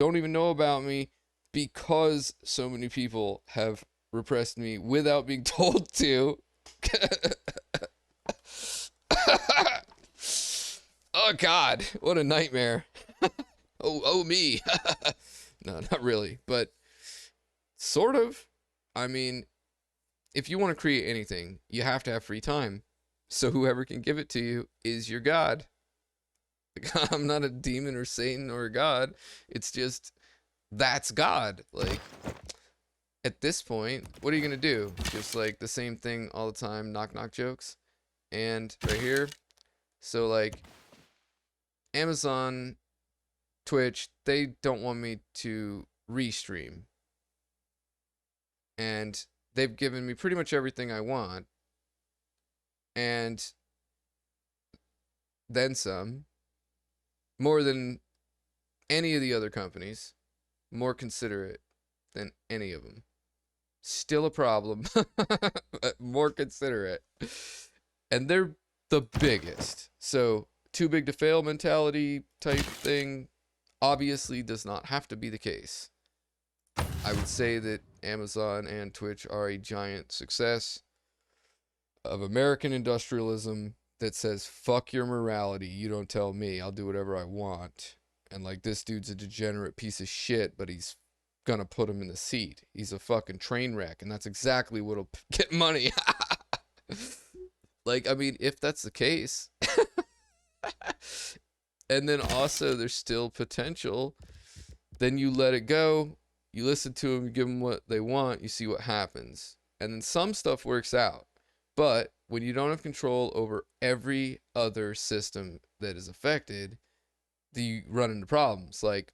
don't even know about me because so many people have repressed me without being told to. Oh God, what a nightmare. Oh me. No, not really, but sort of. I mean, if you want to create anything, you have to have free time. So whoever can give it to you is your god. I'm not a demon or Satan or a god. It's just that's God. Like at this point, what are you gonna do? Just like the same thing all the time, knock knock jokes. And right here, so like Amazon, Twitch, they don't want me to restream. And they've given me pretty much everything I want. And then some. More than any of the other companies. More considerate than any of them. Still a problem. But more considerate. And they're the biggest. So, too big to fail mentality type thing obviously does not have to be the case. I would say that Amazon and Twitch are a giant success of American industrialism that says, fuck your morality, you don't tell me, I'll do whatever I want. And like, this dude's a degenerate piece of shit, but he's gonna put him in the seat. He's a fucking train wreck, and that's exactly what'll get money. Like, I mean, if that's the case. And then also, there's still potential. Then you let it go. You listen to them, you give them what they want, you see what happens. And then some stuff works out. But when you don't have control over every other system that is affected, you run into problems. Like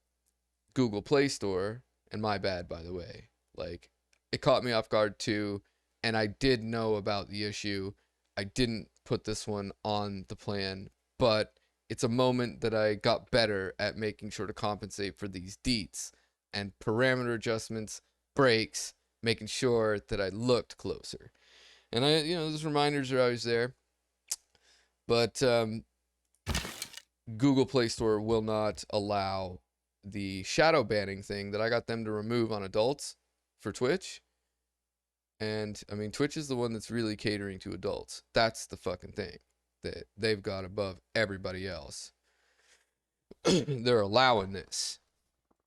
Google Play Store, and my bad, by the way. Like, it caught me off guard too, and I did know about the issue. I didn't put this one on the plan, but it's a moment that I got better at making sure to compensate for these deets and parameter adjustments, breaks, making sure that I looked closer. And those reminders are always there. But Google Play Store will not allow the shadow banning thing that I got them to remove on adults for Twitch. And, I mean, Twitch is the one that's really catering to adults. That's the fucking thing that they've got above everybody else. They're allowing this.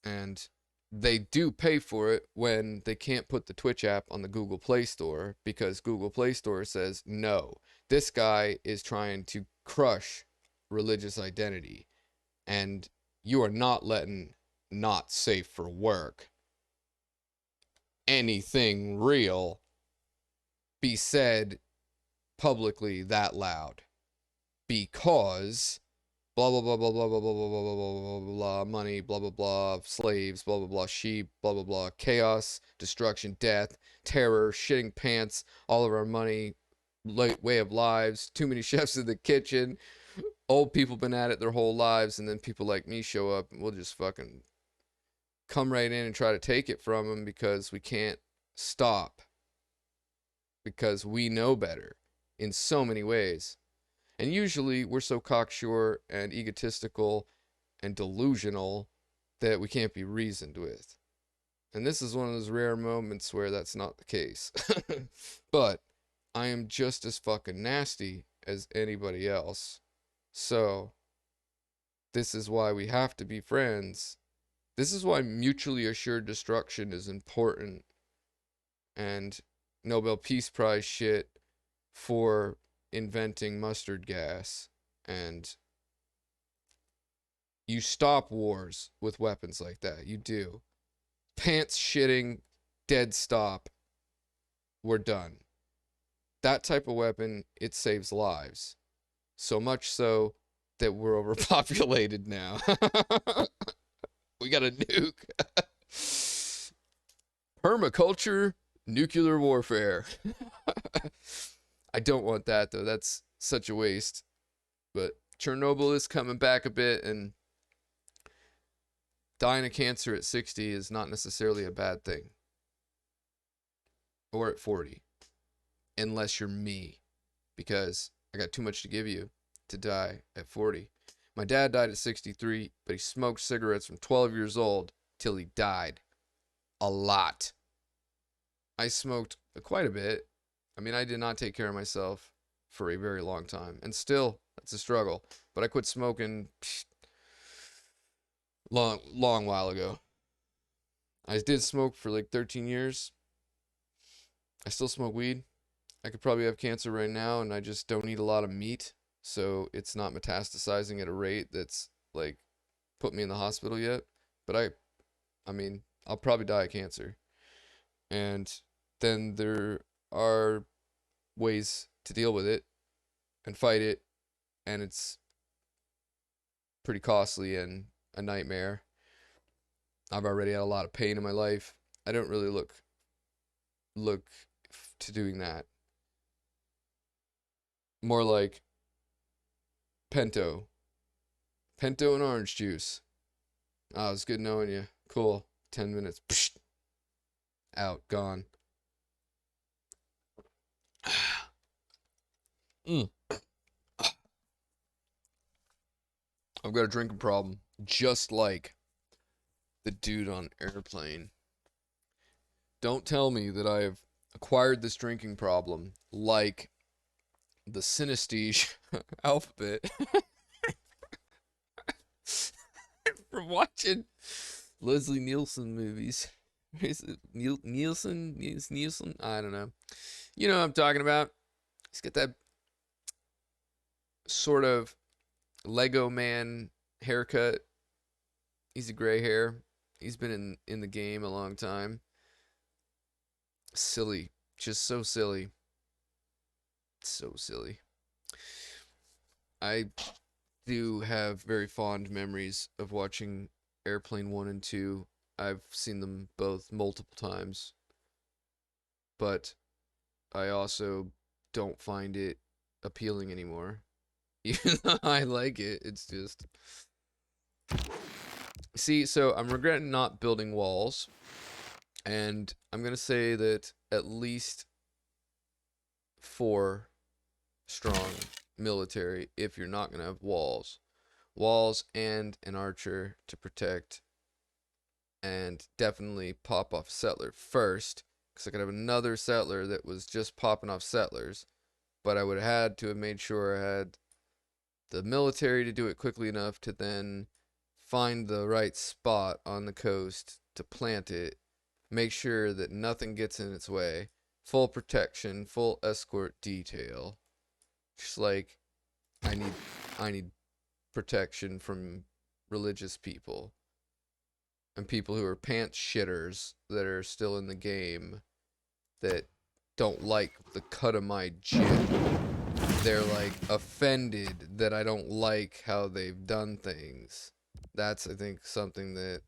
And they do pay for it when they can't put the Twitch app on the Google Play Store because Google Play Store says, no, this guy is trying to crush religious identity. And you are not letting not safe for work anything real be said publicly that loud because blah blah blah blah blah blah blah blah blah blah blah blah money blah blah blah slaves blah blah blah sheep blah blah blah chaos destruction death terror shitting pants all of our money way of lives too many chefs in the kitchen old people been at it their whole lives and then people like me show up and we'll just fucking come right in and try to take it from them because we can't stop because we know better in so many ways. And usually we're so cocksure and egotistical and delusional that we can't be reasoned with. And this is one of those rare moments where that's not the case. But I am just as fucking nasty as anybody else. So this is why we have to be friends. This is why mutually assured destruction is important. And Nobel Peace Prize shit for inventing mustard gas. And you stop wars with weapons like that. You do. Pants shitting, dead stop. We're done. That type of weapon, it saves lives. So much so that we're overpopulated now. We got a nuke. Permaculture, nuclear warfare. I don't want that, though. That's such a waste. But Chernobyl is coming back a bit, and dying of cancer at 60 is not necessarily a bad thing. Or at 40. Unless you're me. Because I got too much to give you to die at 40. My dad died at 63, but he smoked cigarettes from 12 years old. till he died. A lot. I smoked quite a bit. I mean, I did not take care of myself for a very long time. And still, that's a struggle. But I quit smoking long while ago. I did smoke for like 13 years. I still smoke weed. I could probably have cancer right now, and I just don't eat a lot of meat. So it's not metastasizing at a rate that's like put me in the hospital yet. But I mean, I'll probably die of cancer. And then there are ways to deal with it and fight it, and it's pretty costly and a nightmare. I've already had a lot of pain in my life. I don't really look to doing that. More like Pento and orange juice. Oh, it's good knowing you. Cool. 10 minutes. Psh, out. Gone. Mm. I've got a drinking problem. Just like the dude on Airplane. Don't tell me that I have acquired this drinking problem like the synesthete alphabet from watching Leslie Nielsen movies. Is it Nielsen? I don't know. You know what I'm talking about. He's got that sort of Lego man haircut. He's a gray hair. He's been in the game a long time. Silly. Just so silly. So silly. I do have very fond memories of watching Airplane 1 and 2. I've seen them both multiple times. But I also don't find it appealing anymore. Even though I like it, it's just... See, so I'm regretting not building walls. And I'm going to say that at least 4 strong military if you're not going to have walls. Walls and an archer to protect. And definitely pop off settler first. Because I could have another settler that was just popping off settlers. But I would have had to have made sure I had the military to do it quickly enough to then find the right spot on the coast to plant it. Make sure that nothing gets in its way. Full protection, full escort detail. Just like I need protection from religious people and people who are pants shitters that are still in the game that don't like the cut of my jib. They're like offended that I don't like how they've done things. That's, I think, something that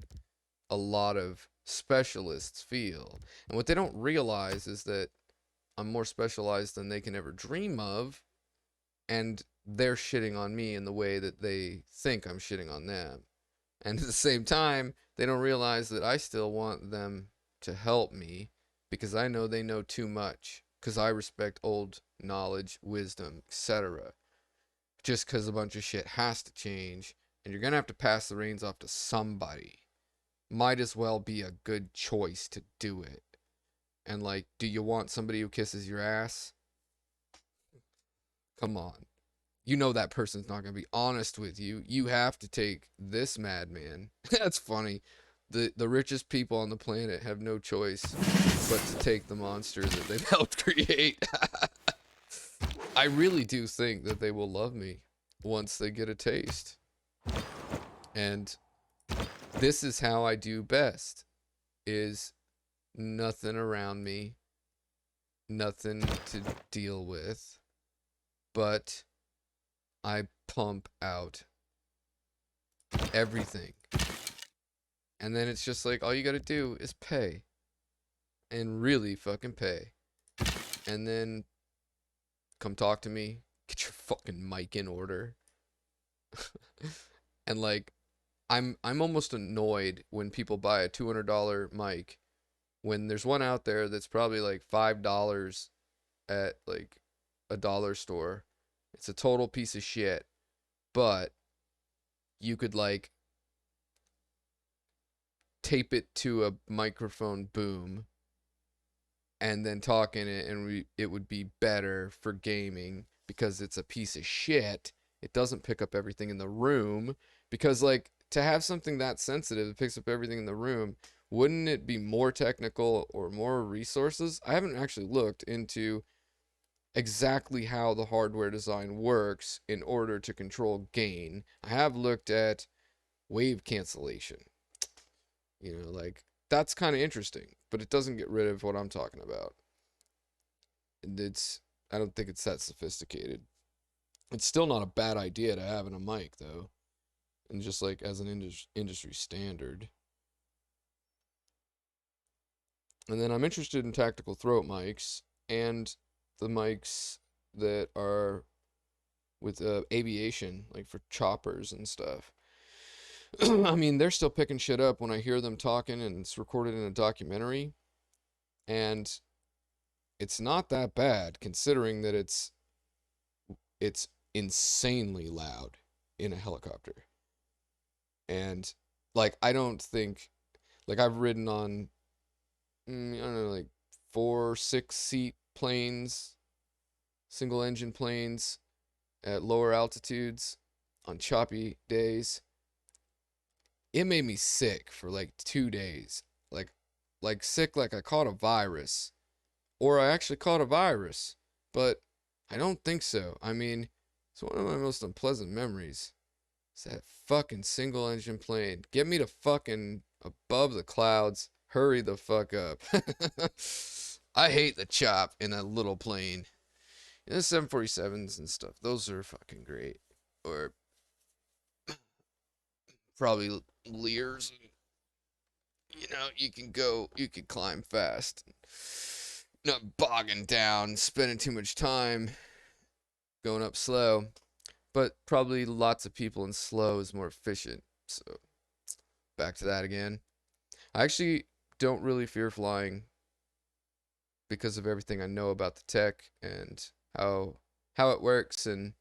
a lot of specialists feel. And what they don't realize is that I'm more specialized than they can ever dream of, and they're shitting on me in the way that they think I'm shitting on them. And at the same time, they don't realize that I still want them to help me because I know they know too much, because I respect old knowledge, wisdom, etc. Just because a bunch of shit has to change, and you're going to have to pass the reins off to somebody. Might as well be a good choice to do it. And like, do you want somebody who kisses your ass? Come on. You know that person's not going to be honest with you. You have to take this madman. That's funny. The richest people on the planet have no choice but to take the monster that they've helped create. I really do think that they will love me once they get a taste. And this is how I do best, is nothing around me, nothing to deal with, but I pump out everything. And then it's just like, all you gotta do is pay. And really fucking pay. And then come talk to me, get your fucking mic in order. And like, I'm almost annoyed when people buy a $200 mic when there's one out there that's probably like $5 at like a dollar store. It's a total piece of shit, but you could like tape it to a microphone boom and then talk in it, and it would be better for gaming because it's a piece of shit. It doesn't pick up everything in the room because, like, to have something that sensitive that picks up everything in the room, wouldn't it be more technical or more resources? I haven't actually looked into exactly how the hardware design works in order to control gain. I have looked at wave cancellation. You know, like, that's kind of interesting, but it doesn't get rid of what I'm talking about. It's, I don't think it's that sophisticated. It's still not a bad idea to have in a mic, though, and just like as an industry standard. And then I'm interested in tactical throat mics and the mics that are with aviation, like for choppers and stuff. I mean, they're still picking shit up when I hear them talking, and it's recorded in a documentary. And it's not that bad considering that it's insanely loud in a helicopter. And like, I don't think, like, I've ridden on I don't know, like 4, 6 seat planes, single engine planes at lower altitudes on choppy days. It made me sick for like 2 days. Like sick, like I caught a virus. Or I actually caught a virus. But I don't think so. I mean, it's one of my most unpleasant memories. It's that fucking single engine plane. Get me to fucking above the clouds. Hurry the fuck up. I hate the chop in that little plane. You know, the 747s and stuff, those are fucking great. Or probably Lears. You know, you can climb fast. Not bogging down, spending too much time going up slow. But probably lots of people in slow is more efficient. So, back to that again. I actually don't really fear flying because of everything I know about the tech and how it works, and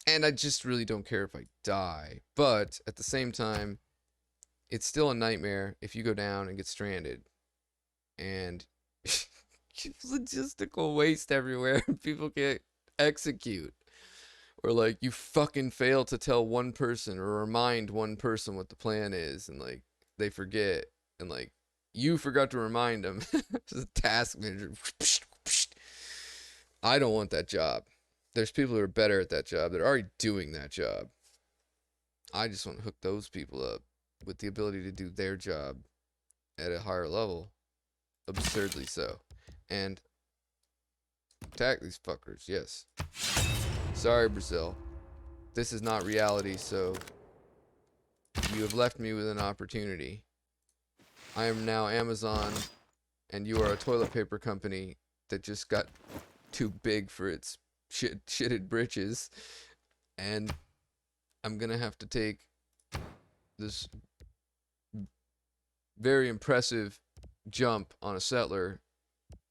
I just really don't care if I die. But at the same time, it's still a nightmare if you go down and get stranded and logistical waste everywhere. People can't execute, or like you fucking fail to tell one person or remind one person what the plan is, and like they forget, and like you forgot to remind them. It's a task manager. I don't want that job. There's people who are better at that job that are already doing that job. I just want to hook those people up with the ability to do their job at a higher level. Absurdly so. And attack these fuckers, yes. Sorry, Brazil. This is not reality, so you have left me with an opportunity. I am now Amazon, and you are a toilet paper company that just got too big for its shitted britches, and I'm gonna have to take this very impressive jump on a settler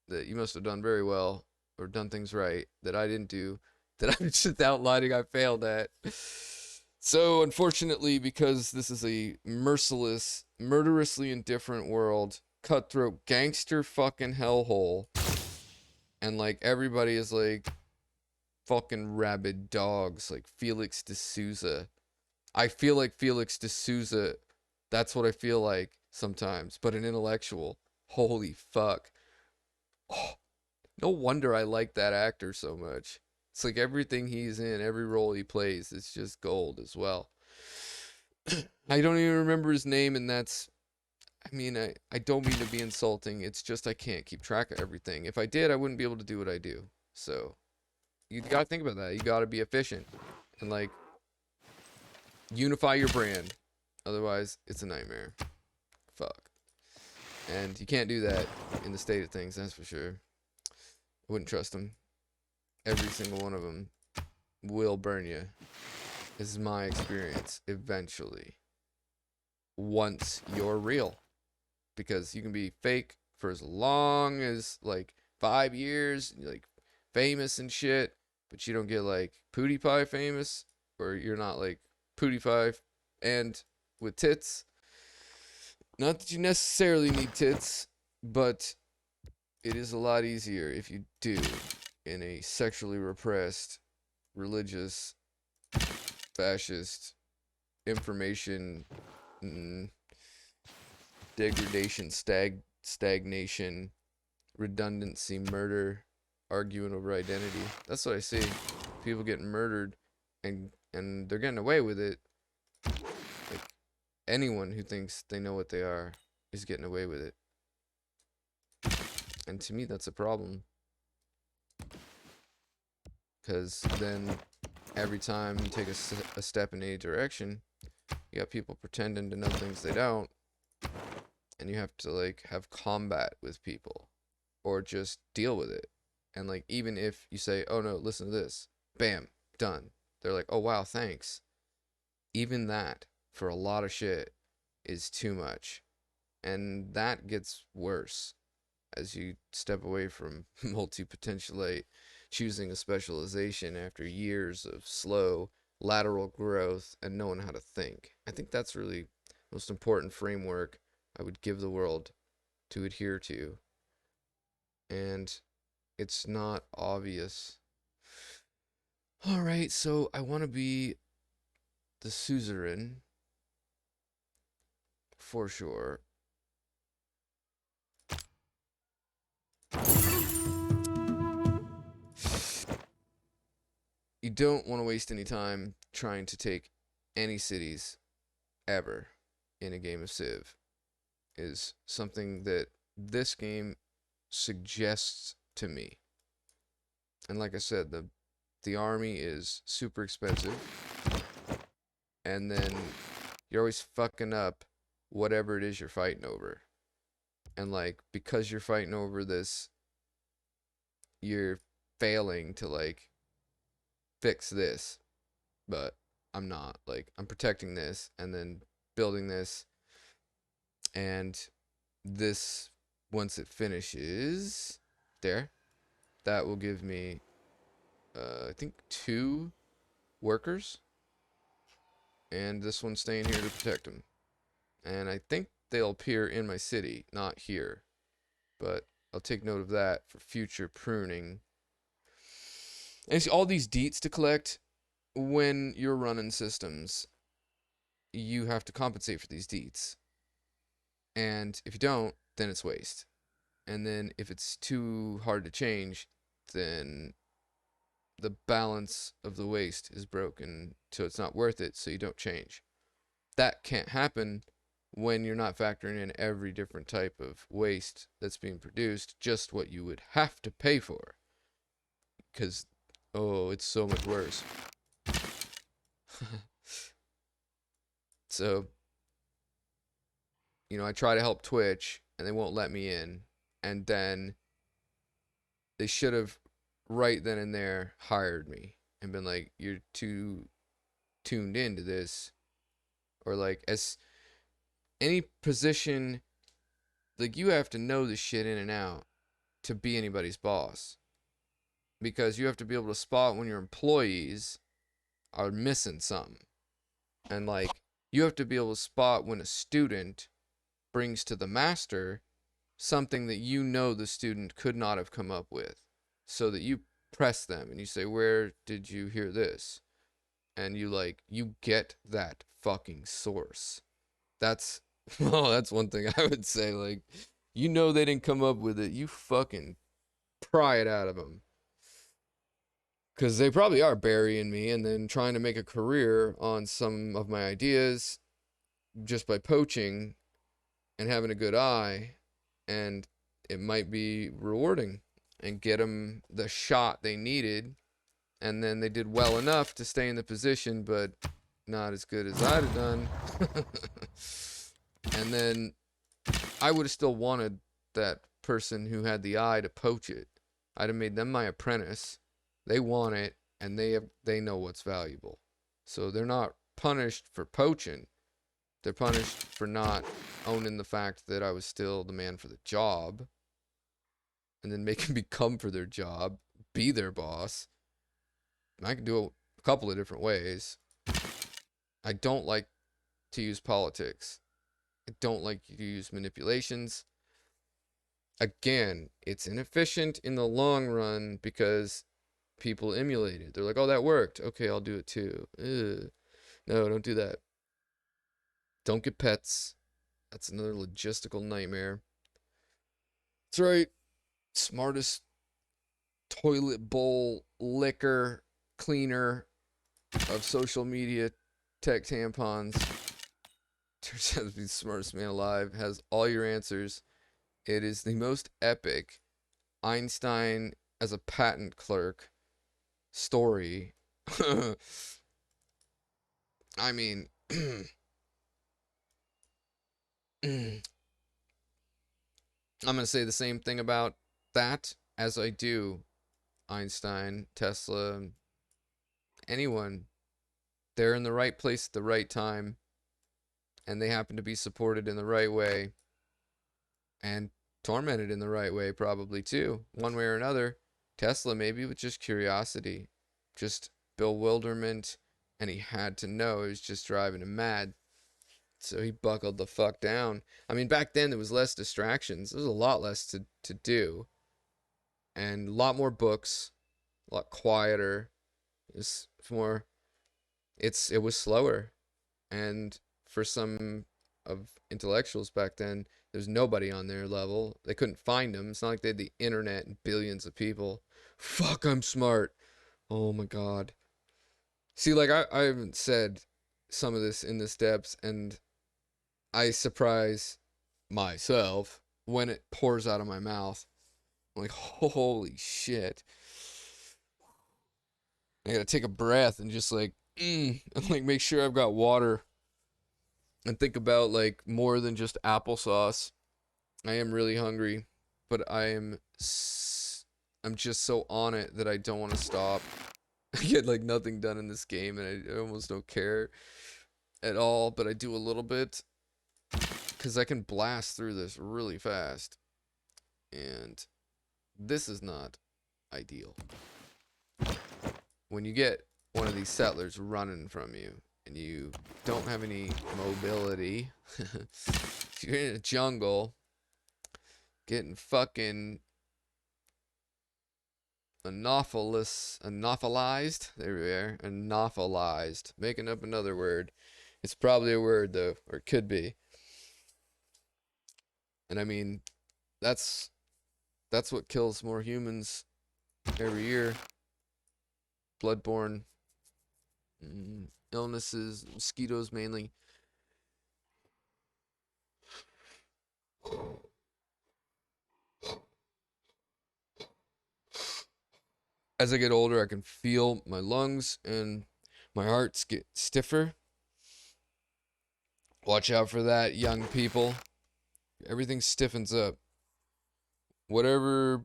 that you must have done very well, or done things right, that I didn't do, that I'm just outlining I failed at. So, unfortunately, because this is a merciless, murderously indifferent world, cutthroat gangster fucking hellhole, and like everybody is like fucking rabid dogs, like Felix D'Souza. I feel like Felix D'Souza. That's what I feel like sometimes, but an intellectual. Holy fuck. Oh, no wonder I like that actor so much. It's like everything he's in, every role he plays, is just gold as well. I don't even remember his name, and that's, I mean, I don't mean to be insulting. It's just I can't keep track of everything. If I did, I wouldn't be able to do what I do. So, you gotta think about that. You gotta be efficient. And, like, unify your brand. Otherwise, it's a nightmare. Fuck. And you can't do that in the state of things, that's for sure. I wouldn't trust them. Every single one of them will burn you. This is my experience, eventually. Once you're real. Because you can be fake for as long as, like, 5 years, like, famous and shit, but you don't get, like, PewDiePie famous, or you're not, like, PewDiePie and with tits. Not that you necessarily need tits, but it is a lot easier if you do in a sexually repressed, religious, fascist, information, mm, degradation, stagnation, redundancy, murder, arguing over identity. That's what I see. People getting murdered and they're getting away with it. Like anyone who thinks they know what they are is getting away with it. And to me that's a problem. Because then every time you take a step in any direction, you got people pretending to know things they don't, and you have to like have combat with people or just deal with it. And like even if you say, oh no, listen to this, bam, done, they're like, oh wow, thanks. Even that for a lot of shit is too much, and that gets worse as you step away from multi-potentialite, choosing a specialization after years of slow lateral growth and knowing how to think. I think that's really the most important framework I would give the world to adhere to. And it's not obvious. Alright, so I want to be the suzerain for sure. You don't want to waste any time trying to take any cities ever in a game of Civ, is something that this game suggests to me. And like I said, the army is super expensive, and then you're always fucking up whatever it is you're fighting over. And like because you're fighting over this, you're failing to like fix this, but I'm not. Like I'm protecting this and then building this, and this, once it finishes there, that will give me I think 2 workers, and this one's staying here to protect them. And I think they'll appear in my city, not here, but I'll take note of that for future pruning. And see, all these deets to collect, when you're running systems, you have to compensate for these deets. And if you don't, then it's waste. And then if it's too hard to change, then the balance of the waste is broken, so it's not worth it, so you don't change. That can't happen when you're not factoring in every different type of waste that's being produced, just what you would have to pay for. Because, oh, it's so much worse. So, you know, I try to help Twitch, and they won't let me in. And then they should have, right then and there, hired me and been like, you're too tuned into this. Or like, as any position, like you have to know this shit in and out to be anybody's boss. Because you have to be able to spot when your employees are missing something. And like, you have to be able to spot when a student brings to the master something that you know the student could not have come up with. So that you press them and you say, where did you hear this? And you get that fucking source. That's, well, that's one thing I would say. Like, you know they didn't come up with it. You fucking pry it out of them. Because they probably are burying me and then trying to make a career on some of my ideas just by poaching and having a good eye. And it might be rewarding and get them the shot they needed. And then they did well enough to stay in the position, but not as good as I'd have done. And then I would have still wanted that person who had the eye to poach it. I'd have made them my apprentice. They want it, and they know what's valuable. So they're not punished for poaching. They're punished for not owning the fact that I was still the man for the job. And then making me come for their job, be their boss. I can do it a couple of different ways. I don't like to use politics. I don't like to use manipulations. Again, it's inefficient in the long run because people emulate it. They're like, oh, that worked. Okay, I'll do it too. Ugh. No, don't do that. Don't get pets. That's another logistical nightmare. That's right. Smartest toilet bowl liquor cleaner of social media tech tampons. Turns out to be the smartest man alive. Has all your answers. It is the most epic Einstein as a patent clerk story. I mean, I'm going to say the same thing about that as I do Einstein, Tesla, anyone. They're in the right place at the right time, and they happen to be supported in the right way and tormented in the right way, probably too, one way or another. Tesla, maybe with just curiosity, just bewilderment, and he had to know. It was just driving him mad. So he buckled the fuck down. I mean, back then there was less distractions. There was a lot less to do. And a lot more books, a lot quieter. It's more it was slower. And for some of intellectuals back then, there's nobody on their level. They couldn't find them. It's not like they had the internet and billions of people. Fuck, I'm smart. Oh my god. See, like I haven't said some of this in this depth, and I surprise myself when it pours out of my mouth. I'm like, holy shit. I gotta take a breath and just like, and like make sure I've got water and think about like more than just applesauce. I am really hungry, but I'm just so on it that I don't want to stop. I get like nothing done in this game, and I almost don't care at all, but I do a little bit because I can blast through this really fast, and this is not ideal. When you get one of these settlers running from you and you don't have any mobility, you're in a jungle getting fucking anophilized. There we are. Anophilized. Making up another word. It's probably a word though, or it could be. And I mean, that's what kills more humans every year. Bloodborne illnesses, mosquitoes mainly. As I get older, I can feel my lungs and my hearts get stiffer. Watch out for that, young people. Everything stiffens up. Whatever,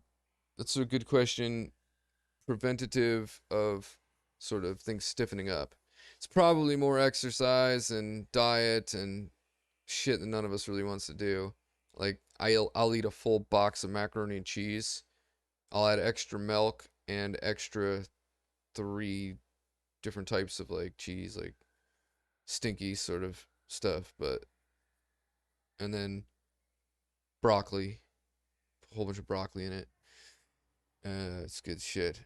that's a good question. Preventative of sort of things stiffening up. It's probably more exercise and diet and shit that none of us really wants to do. Like I'll eat a full box of macaroni and cheese. I'll add extra milk and extra 3 different types of like cheese, like stinky sort of stuff, but and then broccoli, a whole bunch of broccoli in it. It's good shit.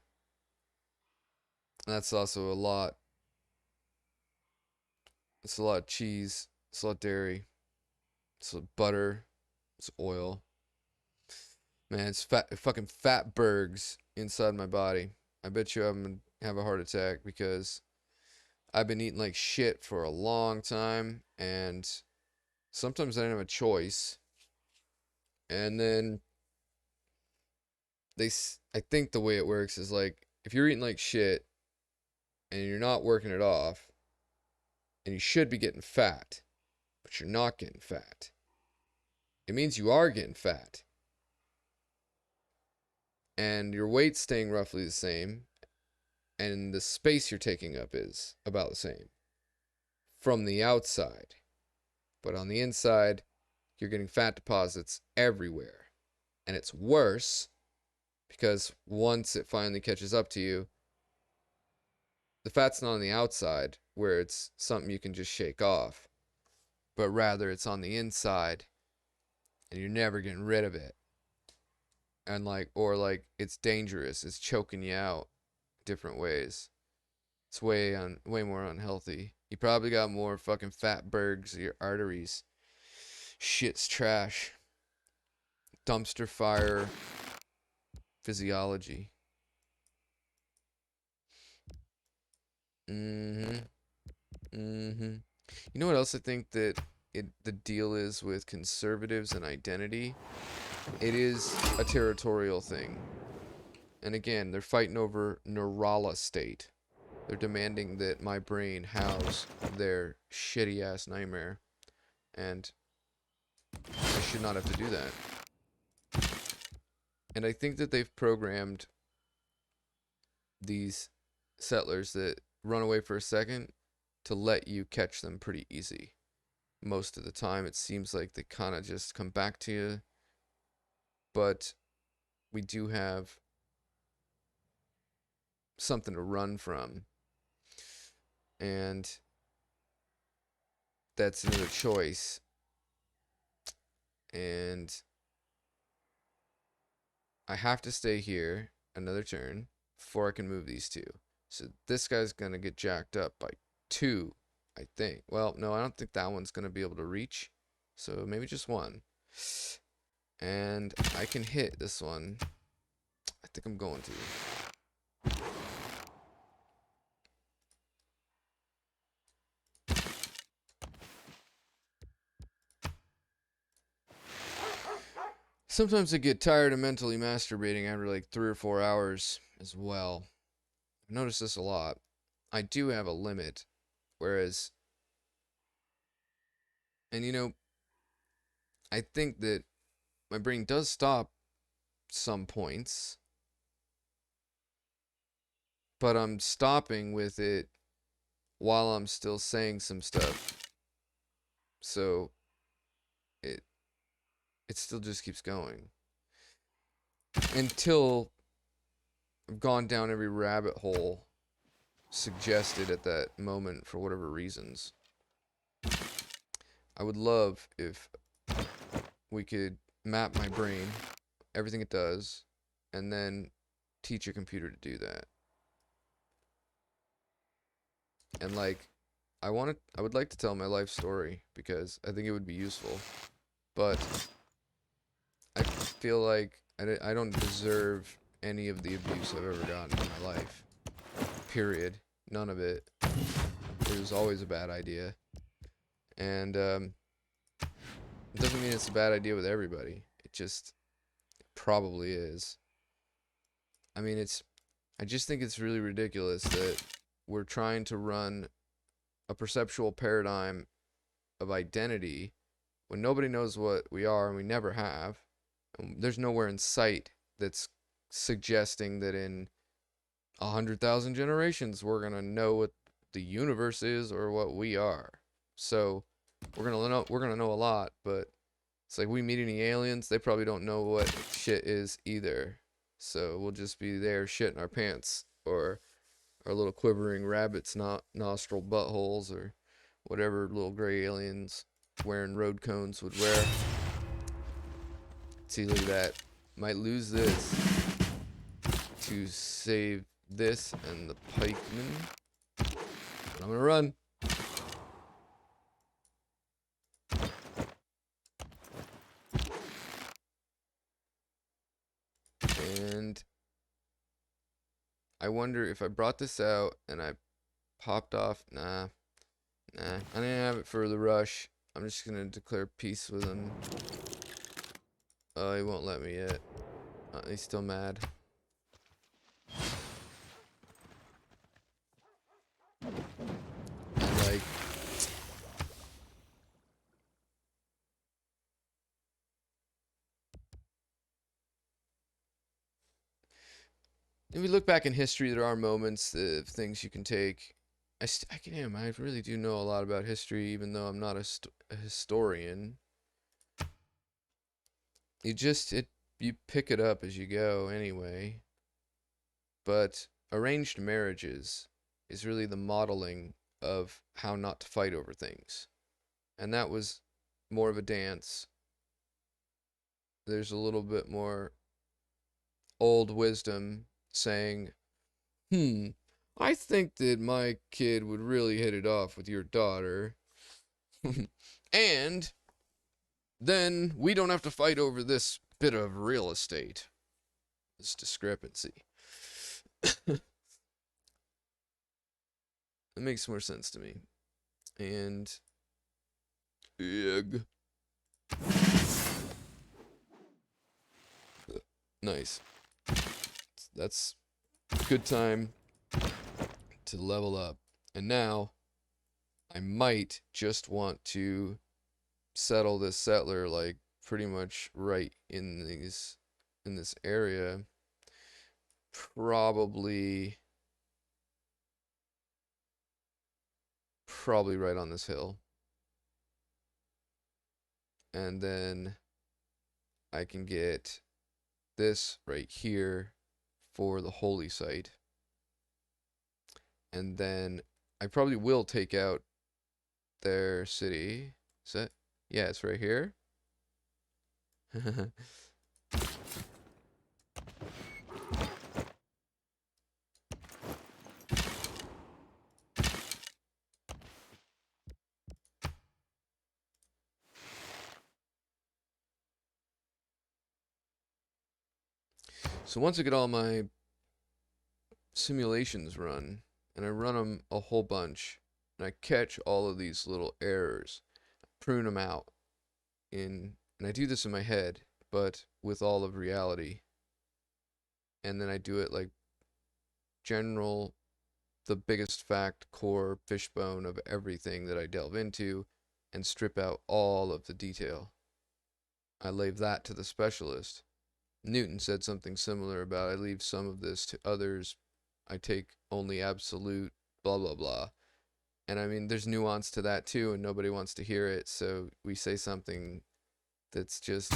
That's also a lot. It's a lot of cheese. It's a lot of dairy. It's butter. It's oil. Man, it's fucking fat bergs inside my body. I bet you I'm gonna have a heart attack because I've been eating like shit for a long time, and sometimes I don't have a choice. And then I think the way it works is like if you're eating like shit and you're not working it off, and you should be getting fat, but you're not getting fat, it means you are getting fat. And your weight's staying roughly the same, and the space you're taking up is about the same from the outside. But on the inside, you're getting fat deposits everywhere. And it's worse because once it finally catches up to you, the fat's not on the outside where it's something you can just shake off. but rather it's on the inside and you're never getting rid of it. And like, or like it's dangerous, it's choking you out different ways. It's way more unhealthy. You probably got more fucking fat bergs in your arteries. Shit's trash. Dumpster fire physiology. Mm-hmm. Mm-hmm. You know what else I think that the deal is with conservatives and identity? It is a territorial thing. And again, they're fighting over neurala state. They're demanding that my brain house their shitty ass nightmare. And I should not have to do that. And I think that they've programmed these settlers that run away for a second to let you catch them pretty easy. Most of the time, it seems like they kind of just come back to you. But we do have something to run from. And that's another choice. And I have to stay here another turn before I can move these two. So this guy's going to get jacked up by 2, I think. Well, no, I don't think that one's going to be able to reach. So maybe just 1. And I can hit this one. I think I'm going to. Sometimes I get tired of mentally masturbating after like 3 or 4 hours as well. I've noticed this a lot. I do have a limit, whereas, and you know, I think that my brain does stop some points, but I'm stopping with it while I'm still saying some stuff. So it still just keeps going until I've gone down every rabbit hole suggested at that moment for whatever reasons. I would love if we could map my brain, everything it does, and then teach a computer to do that. And like, I would like to tell my life story because I think it would be useful, but I feel like I don't deserve any of the abuse I've ever gotten in my life. Period. None of it. It was always a bad idea. And it doesn't mean it's a bad idea with everybody. It just probably is. I mean, I just think it's really ridiculous that we're trying to run a perceptual paradigm of identity when nobody knows what we are and we never have. And there's nowhere in sight that's suggesting that in 100,000 generations we're gonna know what the universe is or what we are. So we're gonna know a lot, but it's like we meet any aliens, they probably don't know what shit is either. So we'll just be there shitting our pants or our little quivering rabbits nostril buttholes or whatever little gray aliens wearing road cones would wear. See, look at that. Might lose this to save this and the pikeman. But I'm gonna run. And I wonder if I brought this out and I popped off. Nah. I didn't have it for the rush. I'm just gonna declare peace with him. Oh, he won't let me yet. He's still mad. And like, if we look back in history, there are moments of things you can take. I really do know a lot about history, even though I'm not a historian. You pick it up as you go anyway. But arranged marriages is really the modeling of how not to fight over things. And that was more of a dance. There's a little bit more old wisdom saying, I think that my kid would really hit it off with your daughter. And then we don't have to fight over this bit of real estate. This discrepancy. It makes more sense to me. And egg. Nice. That's a good time to level up. And now I might just want to settle this settler like pretty much right in this area. Probably right on this hill. And then I can get this right here for the holy site. And then I probably will take out their city. Is that? Yeah, it's right here. So once I get all my simulations run, and I run them a whole bunch, and I catch all of these little errors, prune them out, and I do this in my head, but with all of reality. And then I do it like general, the biggest fact, core, fishbone of everything that I delve into, and strip out all of the detail. I leave that to the specialist. Newton said something similar about I leave some of this to others. I take only absolute blah blah blah. And I mean there's nuance to that too, and nobody wants to hear it, so we say something that's just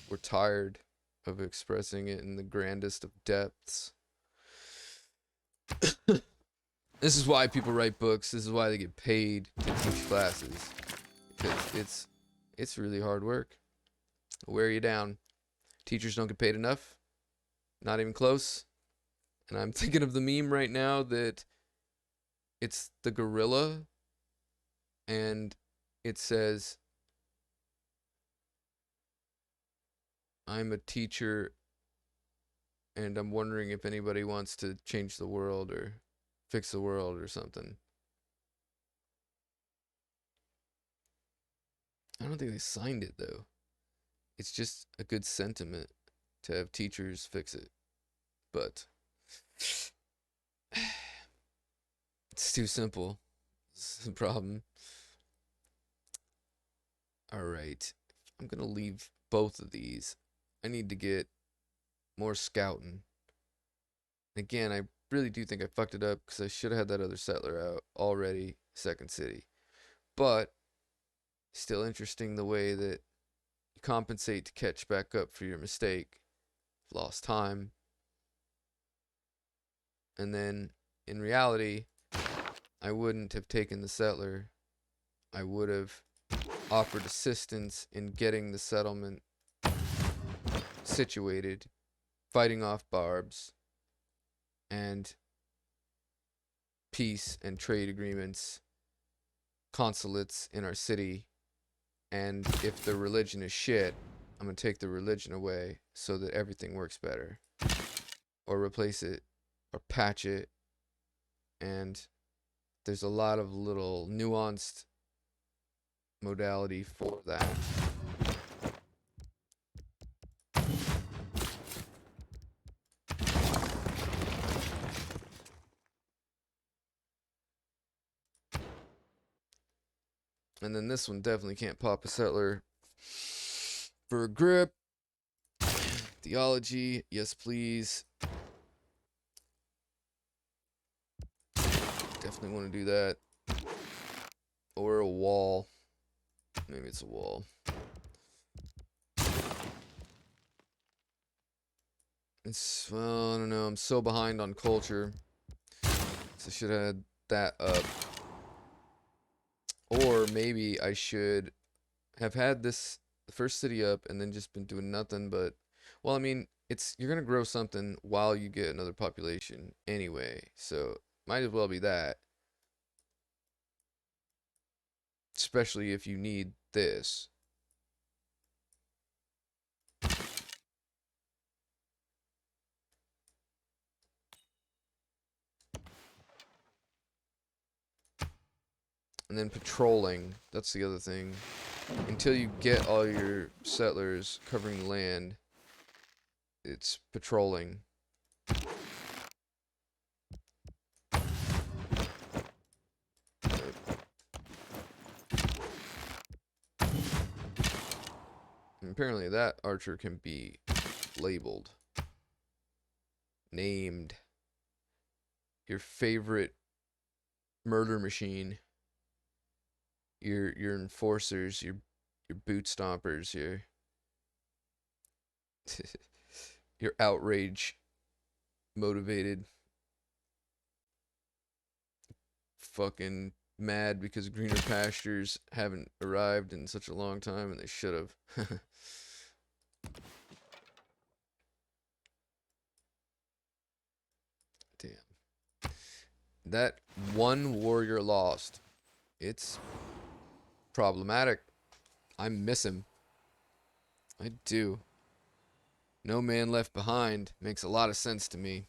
we're tired of expressing it in the grandest of depths. This is why people write books. This is why they get paid to teach classes. Because it's really hard work. It'll wear you down. Teachers don't get paid enough. Not even close. And I'm thinking of the meme right now that it's the gorilla and it says, I'm a teacher and I'm wondering if anybody wants to change the world or fix the world or something. I don't think they signed it though. It's just a good sentiment to have teachers fix it. But it's too simple. This is the problem. Alright. I'm gonna leave both of these. I need to get more scouting. Again, I really do think I fucked it up because I should have had that other settler out already, second city. But still interesting the way that you compensate to catch back up for your mistake. Lost time. And then in reality, I wouldn't have taken the settler. I would have offered assistance in getting the settlement situated, fighting off barbs, and peace and trade agreements, consulates in our city. And if the religion is shit, I'm going to take the religion away so that everything works better. Or replace it, or patch it. And there's a lot of little nuanced modality for that. And then this one definitely can't pop a settler for a grip. Theology, yes please. Definitely want to do that. Or a wall. Maybe it's a wall. It's, well, I don't know. I'm so behind on culture. So I should have had that up. Or maybe I should have had this the first city up and then just been doing nothing but, well, I mean, you're gonna grow something while you get another population anyway, so might as well be that. Especially if you need this. And then patrolling, that's the other thing. Until you get all your settlers covering the land, it's patrolling. And apparently that archer can be labeled. Named. Your favorite murder machine. Your enforcers, your boot stompers, your your outrage motivated, fucking mad because greener pastures haven't arrived in such a long time and they should have. Damn. That one warrior lost. It's problematic. I miss him. I do. No man left behind makes a lot of sense to me.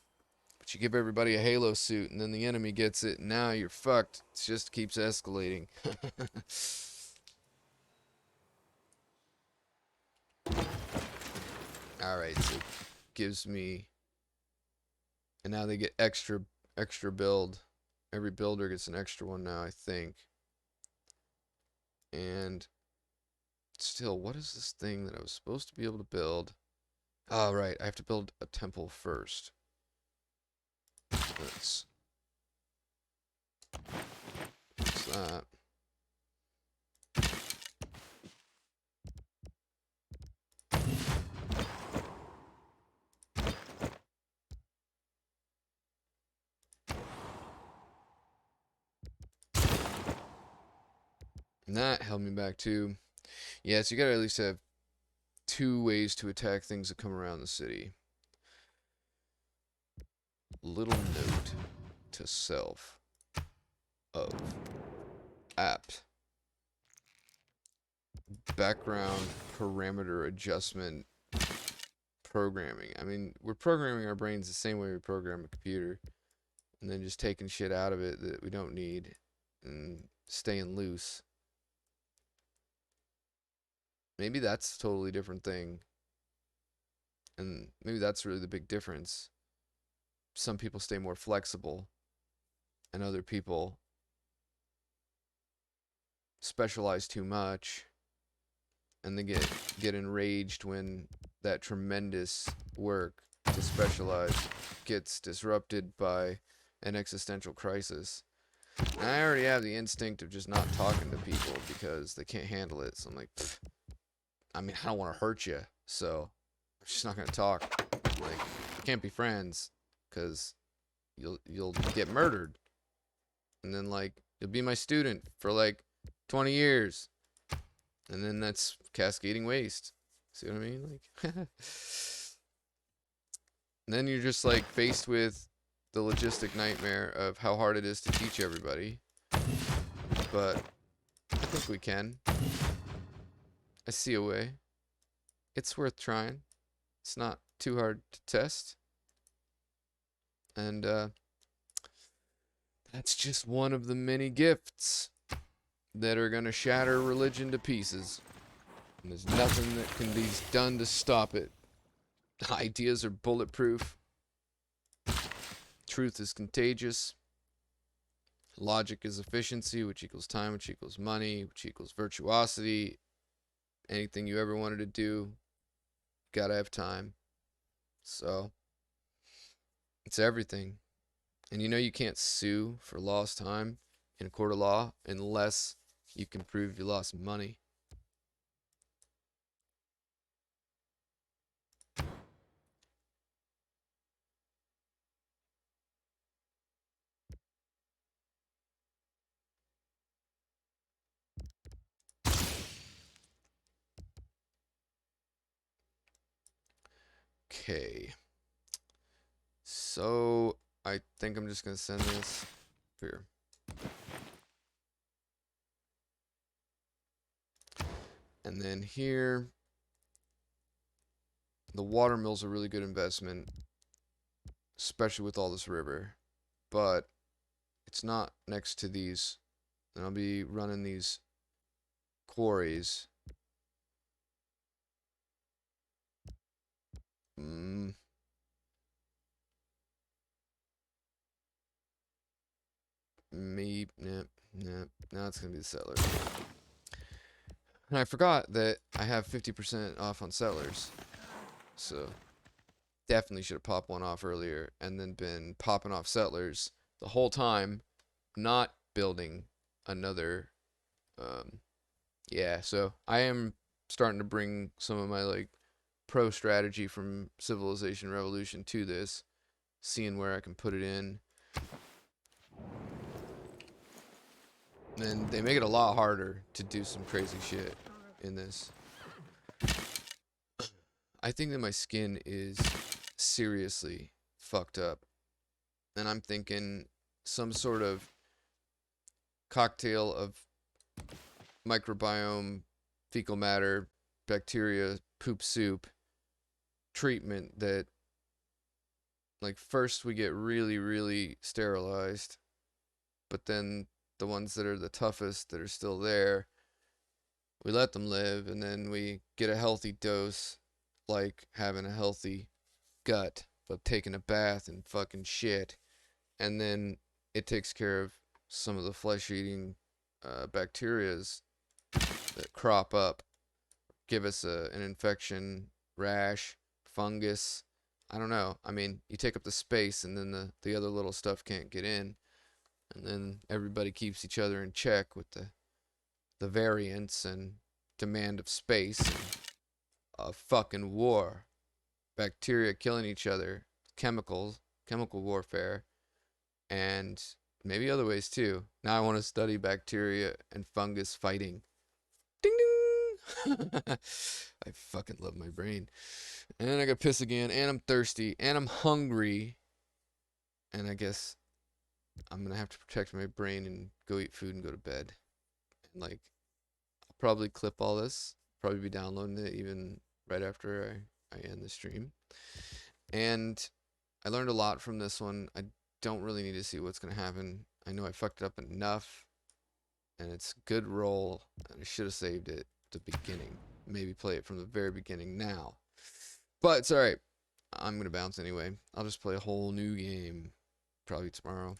But you give everybody a Halo suit and then the enemy gets it and now you're fucked. It just keeps escalating. Alright, so it gives me... And now they get extra build. Every builder gets an extra one now, I think. And still, what is this thing that I was supposed to be able to build? Oh, right, I have to build a temple first. That's that. And that held me back too. Yeah, so you gotta at least have 2 ways to attack things that come around the city. Little note to self of apt background parameter adjustment programming. I mean, we're programming our brains the same way we program a computer, and then just taking shit out of it that we don't need and staying loose. Maybe that's a totally different thing. And maybe that's really the big difference. Some people stay more flexible, and other people specialize too much, and they get enraged when that tremendous work to specialize gets disrupted by an existential crisis. And I already have the instinct of just not talking to people because they can't handle it. So I'm like, pfft. I mean, I don't want to hurt you, so I'm just not gonna talk. Like, we can't be friends because you'll get murdered, and then like you'll be my student for like 20 years, and then that's cascading waste. See what I mean? Like, and then you're just like faced with the logistic nightmare of how hard it is to teach everybody. But I think we can. I see a way. It's worth trying. It's not too hard to test. And that's just one of the many gifts that are gonna shatter religion to pieces. And there's nothing that can be done to stop it. Ideas are bulletproof. Truth is contagious. Logic is efficiency, which equals time, which equals money, which equals virtuosity. Anything you ever wanted to do, gotta have time. So, it's everything. And you know you can't sue for lost time in a court of law unless you can prove you lost money. Okay. So I think I'm just gonna send this here. And then here, the water mill's a really good investment, especially with all this river. But it's not next to these. And I'll be running these quarries. Maybe, nah. Now it's gonna be the settlers. And I forgot that I have 50% off on settlers. So definitely should have popped one off earlier and then been popping off settlers the whole time, not building another. Yeah, so I am starting to bring some of my like pro strategy from Civilization Revolution to this, seeing where I can put it in. And they make it a lot harder to do some crazy shit in this. I think that my skin is seriously fucked up. And I'm thinking some sort of cocktail of microbiome, fecal matter, bacteria, poop soup treatment that, like, first we get really, really sterilized, but then the ones that are the toughest that are still there, we let them live, and then we get a healthy dose, like having a healthy gut, but taking a bath and fucking shit, and then it takes care of some of the flesh-eating bacterias that crop up, give us an infection, rash, fungus. I don't know. I mean, you take up the space, and then the other little stuff can't get in. And then everybody keeps each other in check with the variance and demand of space and a fucking war. Bacteria killing each other, chemical warfare, and maybe other ways too. Now I want to study bacteria and fungus fighting. Ding ding! I fucking love my brain. And I got piss again, and I'm thirsty, and I'm hungry. And I guess I'm gonna have to protect my brain and go eat food and go to bed. And like, I'll probably clip all this. Probably be downloading it even right after I end the stream. And I learned a lot from this one. I don't really need to see what's gonna happen. I know I fucked it up enough, and it's a good roll. And I should have saved it at the beginning. Maybe play it from the very beginning now. But it's alright. I'm gonna bounce anyway. I'll just play a whole new game. Probably tomorrow.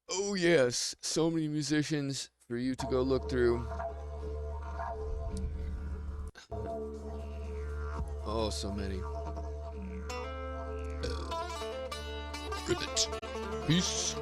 Oh yes, so many musicians for you to go look through. Oh, so many. Good. Peace.